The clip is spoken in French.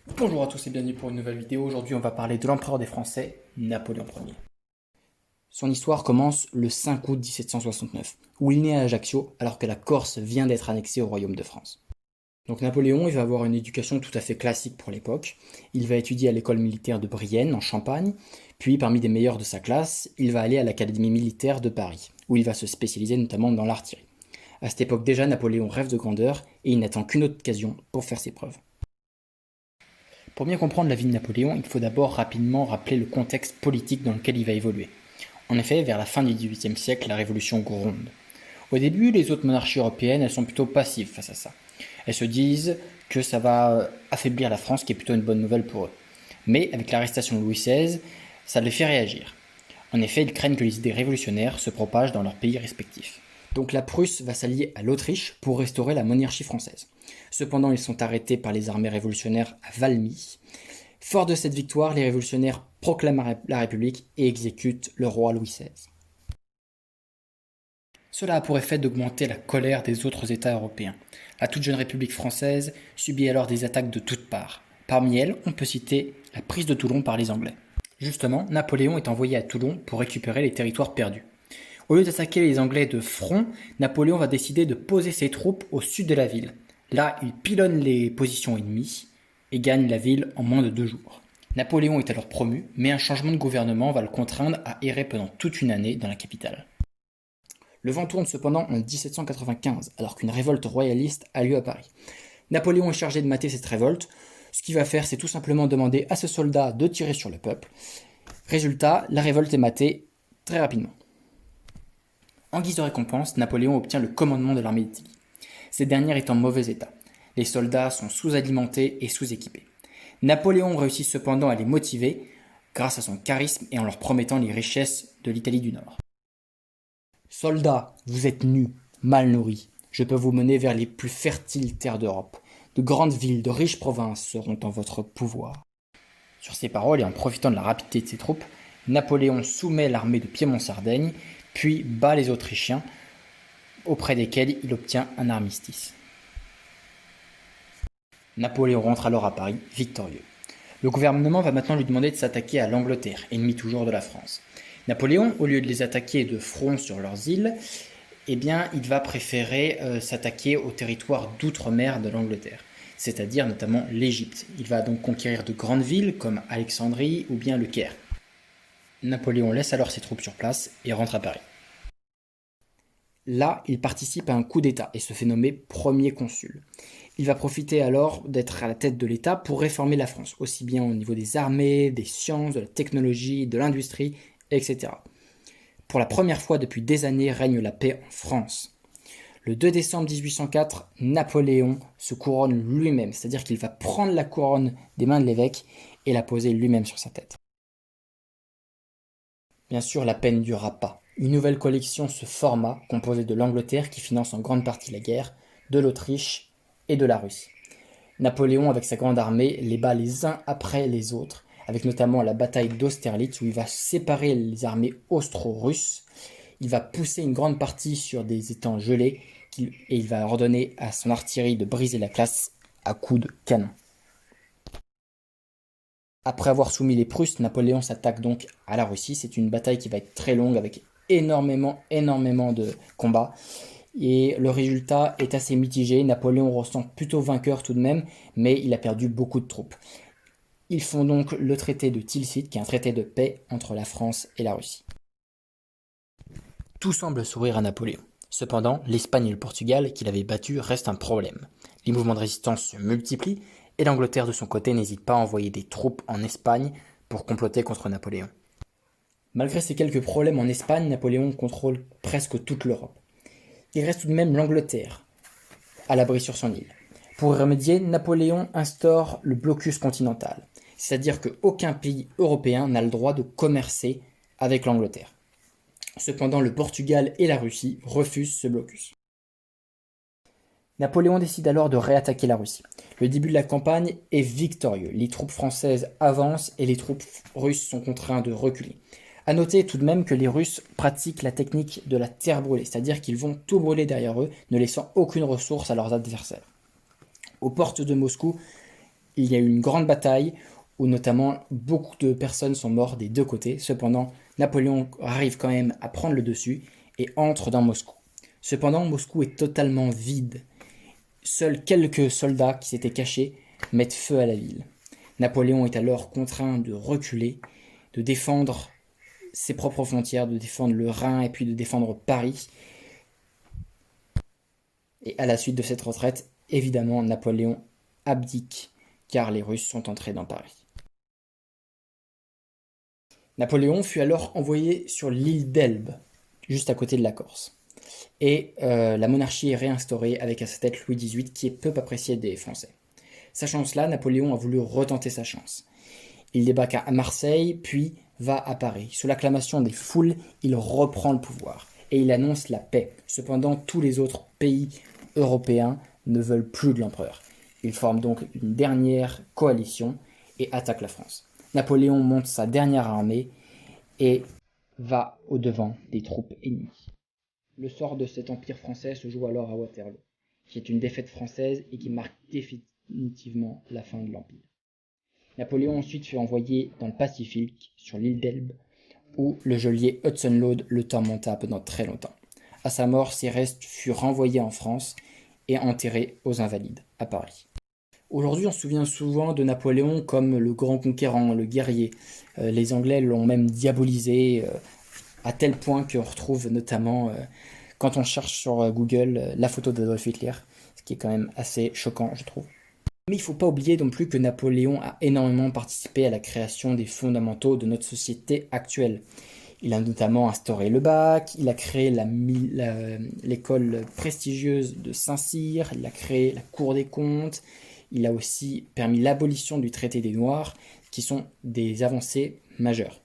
Bonjour à tous et bienvenue pour une nouvelle vidéo. Aujourd'hui, on va parler de l'empereur des Français, Napoléon Ier. Son histoire commence le 5 août 1769, où il naît à Ajaccio alors que la Corse vient d'être annexée au royaume de France. Donc Napoléon, il va avoir une éducation tout à fait classique pour l'époque. Il va étudier à l'école militaire de Brienne, en Champagne, puis parmi les meilleurs de sa classe, il va aller à l'académie militaire de Paris, où il va se spécialiser notamment dans l'artillerie. À cette époque déjà, Napoléon rêve de grandeur et il n'attend qu'une autre occasion pour faire ses preuves. Pour bien comprendre la vie de Napoléon, il faut d'abord rapidement rappeler le contexte politique dans lequel il va évoluer. En effet, vers la fin du XVIIIe siècle, la révolution gronde. Au début, les autres monarchies européennes, elles sont plutôt passives face à ça. Elles se disent que ça va affaiblir la France, qui est plutôt une bonne nouvelle pour eux. Mais avec l'arrestation de Louis XVI, ça les fait réagir. En effet, ils craignent que les idées révolutionnaires se propagent dans leurs pays respectifs. Donc la Prusse va s'allier à l'Autriche pour restaurer la monarchie française. Cependant, ils sont arrêtés par les armées révolutionnaires à Valmy. Fort de cette victoire, les révolutionnaires proclament la République et exécutent le roi Louis XVI. Cela a pour effet d'augmenter la colère des autres États européens. La toute jeune République française subit alors des attaques de toutes parts. Parmi elles, on peut citer la prise de Toulon par les Anglais. Justement, Napoléon est envoyé à Toulon pour récupérer les territoires perdus. Au lieu d'attaquer les Anglais de front, Napoléon va décider de poser ses troupes au sud de la ville. Là, il pilonne les positions ennemies et gagne la ville en moins de 2 jours. Napoléon est alors promu, mais un changement de gouvernement va le contraindre à errer pendant toute une année dans la capitale. Le vent tourne cependant en 1795, alors qu'une révolte royaliste a lieu à Paris. Napoléon est chargé de mater cette révolte. Ce qu'il va faire, c'est tout simplement demander à ses soldats de tirer sur le peuple. Résultat, la révolte est matée très rapidement. En guise de récompense, Napoléon obtient le commandement de l'armée d'Italie. Cette dernière est en mauvais état. Les soldats sont sous-alimentés et sous-équipés. Napoléon réussit cependant à les motiver grâce à son charisme et en leur promettant les richesses de l'Italie du Nord. Soldats, vous êtes nus, mal nourris. Je peux vous mener vers les plus fertiles terres d'Europe. De grandes villes, de riches provinces seront en votre pouvoir. Sur ces paroles et en profitant de la rapidité de ses troupes, Napoléon soumet l'armée de Piémont-Sardaigne, puis bat les Autrichiens, auprès desquels il obtient un armistice. Napoléon rentre alors à Paris, victorieux. Le gouvernement va maintenant lui demander de s'attaquer à l'Angleterre, ennemi toujours de la France. Napoléon, au lieu de les attaquer de front sur leurs îles, eh bien, il va préférer s'attaquer au territoire d'outre-mer de l'Angleterre, c'est-à-dire notamment l'Égypte. Il va donc conquérir de grandes villes comme Alexandrie ou bien le Caire. Napoléon laisse alors ses troupes sur place et rentre à Paris. Là, il participe à un coup d'État et se fait nommer premier consul. Il va profiter alors d'être à la tête de l'État pour réformer la France, aussi bien au niveau des armées, des sciences, de la technologie, de l'industrie, etc. Pour la première fois depuis des années règne la paix en France. Le 2 décembre 1804, Napoléon se couronne lui-même, c'est-à-dire qu'il va prendre la couronne des mains de l'évêque et la poser lui-même sur sa tête. Bien sûr, la paix ne durera pas. Une nouvelle coalition se forma, composée de l'Angleterre qui finance en grande partie la guerre, de l'Autriche et de la Russie. Napoléon, avec sa grande armée, les bat les uns après les autres, avec notamment la bataille d'Austerlitz où il va séparer les armées austro-russes. Il va pousser une grande partie sur des étangs gelés et il va ordonner à son artillerie de briser la glace à coups de canon. Après avoir soumis les Prusses, Napoléon s'attaque donc à la Russie. C'est une bataille qui va être très longue avec énormément de combats. Et le résultat est assez mitigé. Napoléon ressent plutôt vainqueur tout de même, mais il a perdu beaucoup de troupes. Ils font donc le traité de Tilsit, qui est un traité de paix entre la France et la Russie. Tout semble sourire à Napoléon. Cependant, l'Espagne et le Portugal, qu'il avait battus, restent un problème. Les mouvements de résistance se multiplient, et l'Angleterre de son côté n'hésite pas à envoyer des troupes en Espagne pour comploter contre Napoléon. Malgré ces quelques problèmes en Espagne, Napoléon contrôle presque toute l'Europe. Il reste tout de même l'Angleterre, à l'abri sur son île. Pour y remédier, Napoléon instaure le blocus continental, c'est-à-dire qu'aucun pays européen n'a le droit de commercer avec l'Angleterre. Cependant, le Portugal et la Russie refusent ce blocus. Napoléon décide alors de réattaquer la Russie. Le début de la campagne est victorieux. Les troupes françaises avancent et les troupes russes sont contraintes de reculer. A noter tout de même que les Russes pratiquent la technique de la terre brûlée, c'est-à-dire qu'ils vont tout brûler derrière eux, ne laissant aucune ressource à leurs adversaires. Aux portes de Moscou, Il y a eu une grande bataille où notamment beaucoup de personnes sont mortes des deux côtés. Cependant, Napoléon arrive quand même à prendre le dessus et entre dans Moscou. Cependant, Moscou est totalement vide. Seuls quelques soldats qui s'étaient cachés mettent feu à la ville. Napoléon est alors contraint de reculer, de défendre ses propres frontières, de défendre le Rhin et puis de défendre Paris. Et à la suite de cette retraite, évidemment, Napoléon abdique car les Russes sont entrés dans Paris. Napoléon fut alors envoyé sur l'île d'Elbe, juste à côté de la Corse. Et la monarchie est réinstaurée avec à sa tête Louis XVIII qui est peu apprécié des Français. Sachant cela, Napoléon a voulu retenter sa chance. Il débarque à Marseille, puis va à Paris. Sous l'acclamation des foules, il reprend le pouvoir et il annonce la paix. Cependant, tous les autres pays européens ne veulent plus de l'empereur. Il forme donc une dernière coalition et attaque la France. Napoléon monte sa dernière armée et va au-devant des troupes ennemies. Le sort de cet empire français se joue alors à Waterloo, qui est une défaite française et qui marque définitivement la fin de l'empire. Napoléon ensuite fut envoyé dans le Pacifique, sur l'île d'Elbe, où le geôlier Hudson Lowe le tourmenta pendant très longtemps. À sa mort, ses restes furent renvoyés en France et enterrés aux Invalides, à Paris. Aujourd'hui, on se souvient souvent de Napoléon comme le grand conquérant, le guerrier. Les Anglais l'ont même diabolisé à tel point qu'on retrouve notamment, quand on cherche sur Google, la photo d'Adolf Hitler, ce qui est quand même assez choquant, je trouve. Mais il ne faut pas oublier non plus que Napoléon a énormément participé à la création des fondamentaux de notre société actuelle. Il a notamment instauré le bac, il a créé l'école prestigieuse de Saint-Cyr, il a créé la Cour des comptes, il a aussi permis l'abolition du traité des Noirs, qui sont des avancées majeures.